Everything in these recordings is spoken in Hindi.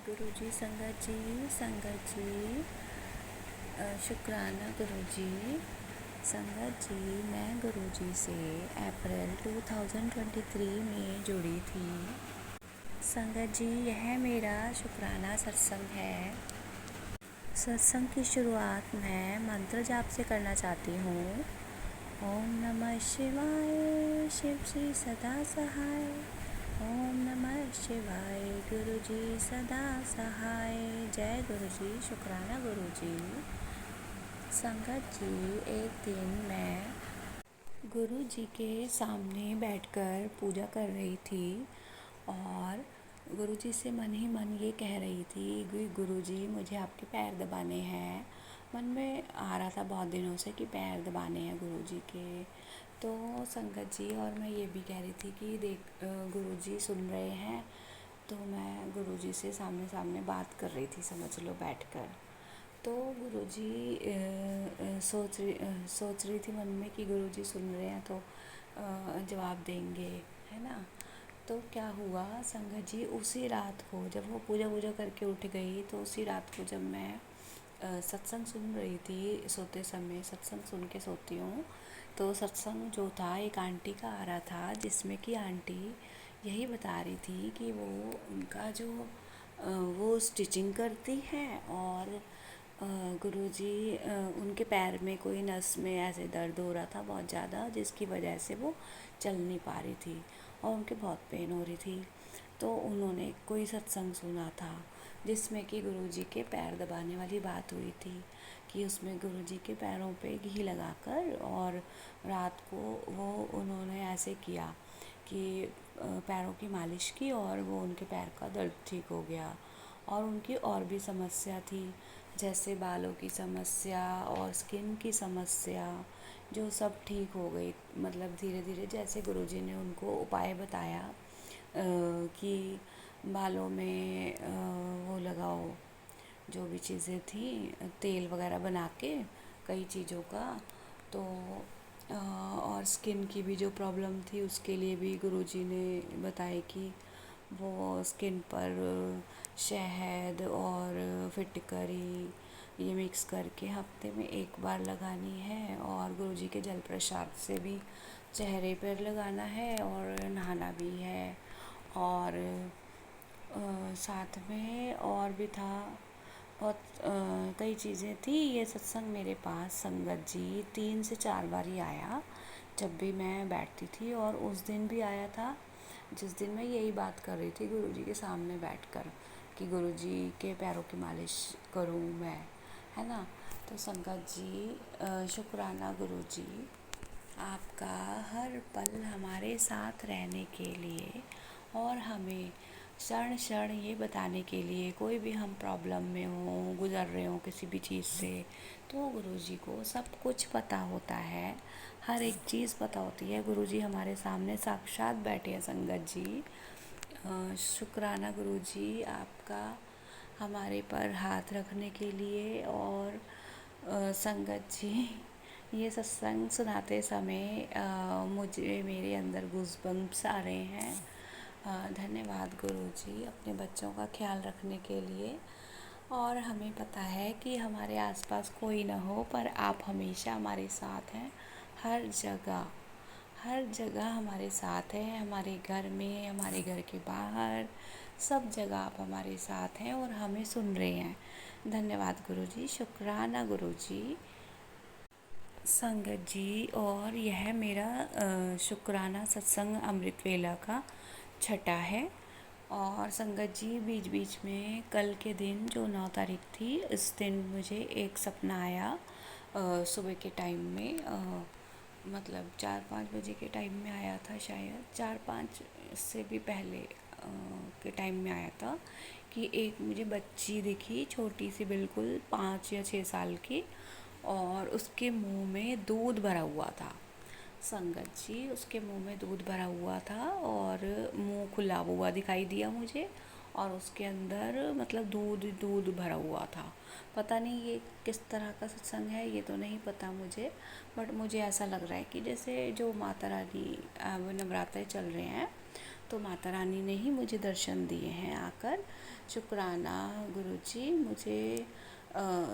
गुरुजी संगत जी शुक्राना गुरुजी। संगत जी, मैं गुरुजी से अप्रैल 2023 में जुड़ी थी। संगत जी, यह मेरा शुक्राना सत्संग है। सत्संग की शुरुआत मैं मंत्र जाप से करना चाहती हूँ। ओम नमः शिवाय, शिव जी सदा सहाय। ओम नमः शिवाय, गुरुजी सदा सहाय। जय गुरुजी, शुक्राना गुरुजी। संगत जी, एक दिन मैं गुरुजी के सामने बैठकर पूजा कर रही थी और गुरुजी से मन ही मन ये कह रही थी कि गुरुजी, मुझे आपके पैर दबाने हैं। मन में आ रहा था बहुत दिनों से कि पैर दबाने हैं गुरुजी के। तो संगत जी, और मैं ये भी कह रही थी कि देख गुरुजी सुन रहे हैं। तो मैं गुरुजी से सामने सामने बात कर रही थी, समझ लो, बैठकर। तो गुरुजी सोच रही थी मन में कि गुरुजी सुन रहे हैं तो जवाब देंगे, है ना। तो क्या हुआ संगत जी, उसी रात को जब वो पूजा करके उठ गई, तो उसी रात को जब मैं सत्संग सुन रही थी, सोते समय सत्संग सुन के सोती हूँ, तो सत्संग जो था एक आंटी का आ रहा था, जिसमें कि आंटी यही बता रही थी कि वो उनका जो वो स्टिचिंग करती हैं और गुरुजी उनके पैर में कोई नस में ऐसे दर्द हो रहा था बहुत ज़्यादा, जिसकी वजह से वो चल नहीं पा रही थी और उनके बहुत पेन हो रही थी। तो उन्होंने कोई सत्संग सुना था जिसमें कि गुरुजी के पैर दबाने वाली बात हुई थी, कि उसमें गुरुजी के पैरों पे घी लगाकर और रात को वो उन्होंने ऐसे किया कि पैरों की मालिश की और वो उनके पैर का दर्द ठीक हो गया। और उनकी और भी समस्या थी, जैसे बालों की समस्या और स्किन की समस्या, जो सब ठीक हो गई। मतलब धीरे धीरे जैसे गुरुजी ने उनको उपाय बताया कि बालों में वो लगाओ, जो भी चीज़ें थी, तेल वगैरह बना के कई चीज़ों का। तो और स्किन की भी जो प्रॉब्लम थी उसके लिए भी गुरुजी ने बताया कि वो स्किन पर शहद और फिटकरी ये मिक्स करके हफ्ते में एक बार लगानी है, और गुरुजी के जल प्रसाद से भी चेहरे पर लगाना है और नहाना भी है। और साथ में और भी था, बहुत कई चीज़ें थी। ये सत्संग मेरे पास संगत जी 3 से 4 बार ही आया जब भी मैं बैठती थी, और उस दिन भी आया था जिस दिन मैं यही बात कर रही थी गुरुजी के सामने बैठकर कि गुरुजी के पैरों की मालिश करूं मैं, है ना। तो संगत जी, शुक्राना गुरुजी आपका हर पल हमारे साथ रहने के लिए और हमें क्षण क्षण ये बताने के लिए, कोई भी हम प्रॉब्लम में हों, गुज़र रहे हों किसी भी चीज़ से, तो गुरुजी को सब कुछ पता होता है, हर एक चीज़ पता होती है। गुरुजी हमारे सामने साक्षात बैठे हैं संगत जी। शुक्राना गुरुजी आपका हमारे पर हाथ रखने के लिए। और संगत जी, ये सत्संग सुनाते समय मुझे मेरे अंदर गूज़बम्प्स आ रहे हैं। धन्यवाद गुरुजी, अपने बच्चों का ख्याल रखने के लिए। और हमें पता है कि हमारे आसपास कोई ना हो, पर आप हमेशा हमारे साथ हैं, हर जगह हमारे साथ हैं, हमारे घर में, हमारे घर के बाहर, सब जगह आप हमारे साथ हैं और हमें सुन रहे हैं। धन्यवाद गुरुजी, शुक्राना गुरुजी। संगत जी, और यह मेरा शुक्राना सत्संग अमृत वेला का छठा है। और संगत जी, बीच बीच में कल के दिन जो 9 तारीख थी, इस दिन मुझे एक सपना आया सुबह के टाइम में, मतलब 4-5 बजे के टाइम में आया था, शायद 4-5 से भी पहले के टाइम में आया था, कि एक मुझे बच्ची दिखी, छोटी सी बिल्कुल, 5 या 6 साल की, और उसके मुंह में दूध भरा हुआ था। संगत जी, उसके मुंह में दूध भरा हुआ था और मुंह खुला हुआ दिखाई दिया मुझे, और उसके अंदर मतलब दूध दूध भरा हुआ था। पता नहीं ये किस तरह का सत्संग है, ये तो नहीं पता मुझे, बट मुझे ऐसा लग रहा है कि जैसे जो माता रानी नवरात्रे चल रहे हैं, तो माता रानी ने ही मुझे दर्शन दिए हैं आकर, शुक्राना गुरुजी, मुझे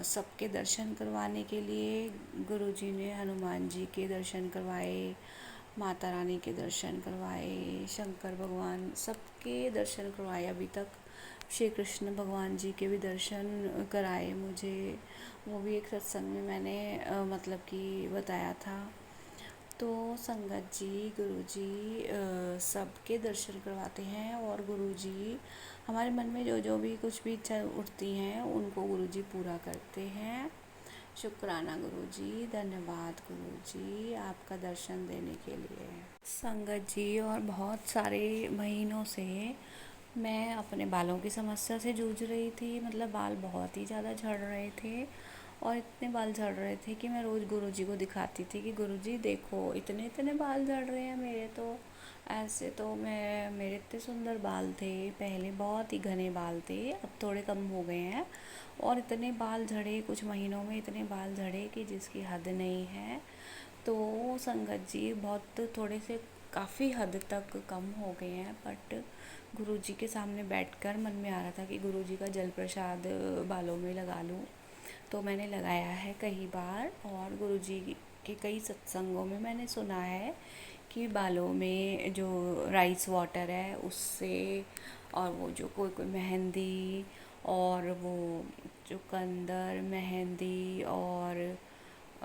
सबके दर्शन करवाने के लिए। गुरुजी ने हनुमान जी के दर्शन करवाए, माता रानी के दर्शन करवाए, शंकर भगवान सबके दर्शन करवाए अभी तक। श्री कृष्ण भगवान जी के भी दर्शन कराए मुझे, वो भी एक सत्संग में मैंने मतलब कि बताया था। तो संगत जी, गुरुजी सबके दर्शन करवाते हैं, और गुरुजी हमारे मन में जो जो भी कुछ भी इच्छा उठती हैं उनको गुरुजी पूरा करते हैं। शुक्राना गुरुजी, धन्यवाद गुरुजी आपका दर्शन देने के लिए। संगत जी, और बहुत सारे महीनों से मैं अपने बालों की समस्या से जूझ रही थी। मतलब बाल बहुत ही ज़्यादा झड़ रहे थे, और इतने बाल झड़ रहे थे कि मैं रोज़ गुरुजी को दिखाती थी कि गुरुजी देखो, इतने इतने बाल झड़ रहे हैं मेरे तो। ऐसे तो मेरे इतने सुंदर बाल थे पहले, बहुत ही घने बाल थे, अब थोड़े कम हो गए हैं। और इतने बाल झड़े, कुछ महीनों में इतने बाल झड़े कि जिसकी हद नहीं है। तो संगत जी, बहुत थोड़े से काफ़ी हद तक कम हो गए हैं, बट गुरुजी के सामने बैठकर मन में आ रहा था कि गुरुजी का जल प्रसाद बालों में लगा लूं। तो मैंने लगाया है कई बार, और गुरुजी के कई सत्संगों में मैंने सुना है कि बालों में जो राइस वाटर है उससे, और वो जो कोई कोई मेहंदी, और वो चुकंदर, मेहंदी, और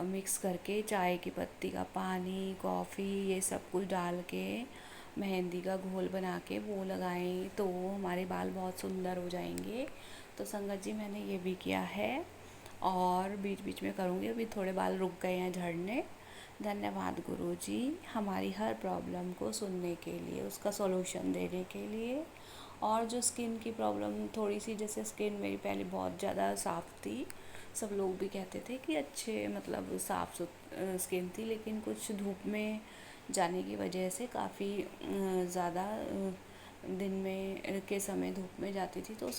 मिक्स करके चाय की पत्ती का पानी, कॉफ़ी, ये सब कुछ डाल के मेहंदी का घोल बना के वो लगाएं तो हमारे बाल बहुत सुंदर हो जाएंगे। तो संगत जी, मैंने ये भी किया है, और बीच बीच में करूँगी। अभी थोड़े बाल रुक गए हैं झड़ने। धन्यवाद गुरुजी हमारी हर प्रॉब्लम को सुनने के लिए, उसका सॉल्यूशन देने के लिए। और जो स्किन की प्रॉब्लम थोड़ी सी, जैसे स्किन मेरी पहले बहुत ज़्यादा साफ़ थी, सब लोग भी कहते थे कि अच्छे मतलब साफ़ स्किन थी, लेकिन कुछ धूप में जाने की वजह से काफ़ी ज़्यादा दिन में के समय धूप में जाती थी तो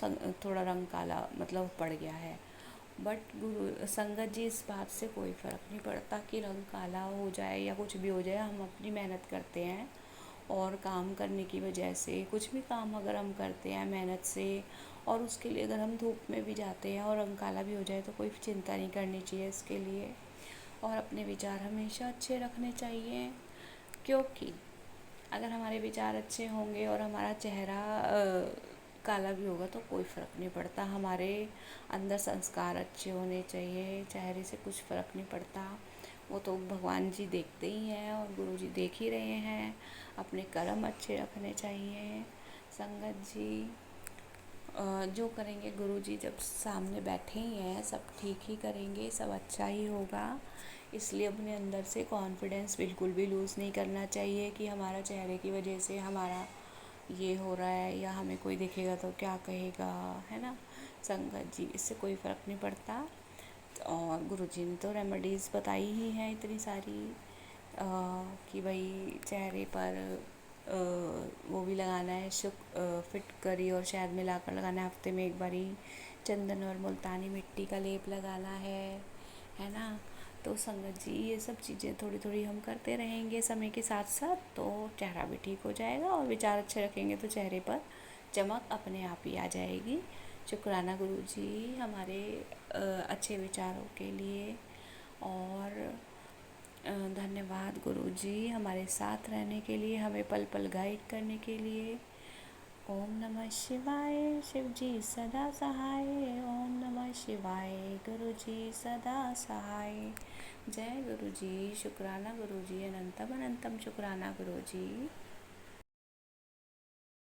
थोड़ा रंग काला मतलब पड़ गया है। बट गुरु संगत जी, इस बात से कोई फ़र्क नहीं पड़ता कि रंग काला हो जाए या कुछ भी हो जाए। हम अपनी मेहनत करते हैं, और काम करने की वजह से, कुछ भी काम अगर हम करते हैं मेहनत से, और उसके लिए अगर हम धूप में भी जाते हैं और रंग काला भी हो जाए तो कोई चिंता नहीं करनी चाहिए इसके लिए। और अपने विचार हमेशा अच्छे रखने चाहिए, क्योंकि अगर हमारे विचार अच्छे होंगे और हमारा चेहरा काला भी होगा तो कोई फ़र्क नहीं पड़ता। हमारे अंदर संस्कार अच्छे होने चाहिए, चेहरे से कुछ फ़र्क नहीं पड़ता। वो तो भगवान जी देखते ही हैं, और गुरु जी देख ही रहे हैं। अपने कर्म अच्छे रखने चाहिए संगत जी। जो करेंगे गुरु जी जब सामने बैठे ही हैं, सब ठीक ही करेंगे, सब अच्छा ही होगा। इसलिए अपने अंदर से कॉन्फिडेंस बिल्कुल भी लूज़ नहीं करना चाहिए कि हमारा चेहरे की वजह से हमारा ये हो रहा है, या हमें कोई देखेगा तो क्या कहेगा, है ना संगत जी। इससे कोई फ़र्क नहीं पड़ता। और गुरुजी ने तो रेमेडीज़ बताई ही हैं इतनी सारी, कि भाई चेहरे पर वो भी लगाना है, फिटकरी और शहद मिलाकर लगाना है, हफ्ते में एक बारी चंदन और मुल्तानी मिट्टी का लेप लगाना है ना। तो संगत जी, ये सब चीज़ें थोड़ी थोड़ी हम करते रहेंगे समय के साथ साथ, तो चेहरा भी ठीक हो जाएगा, और विचार अच्छे रखेंगे तो चेहरे पर चमक अपने आप ही आ जाएगी। शुक्राना गुरुजी हमारे अच्छे विचारों के लिए, और धन्यवाद गुरुजी हमारे साथ रहने के लिए, हमें पल पल गाइड करने के लिए। ओम नमः शिवाय, शिव जी सदा सहाय। ओम नमः शिवाय, गुरु जी सदा सहाय। जय गुरु जी, शुक्राना गुरु जी, अनंतम अनंतम शुक्राना गुरु जी।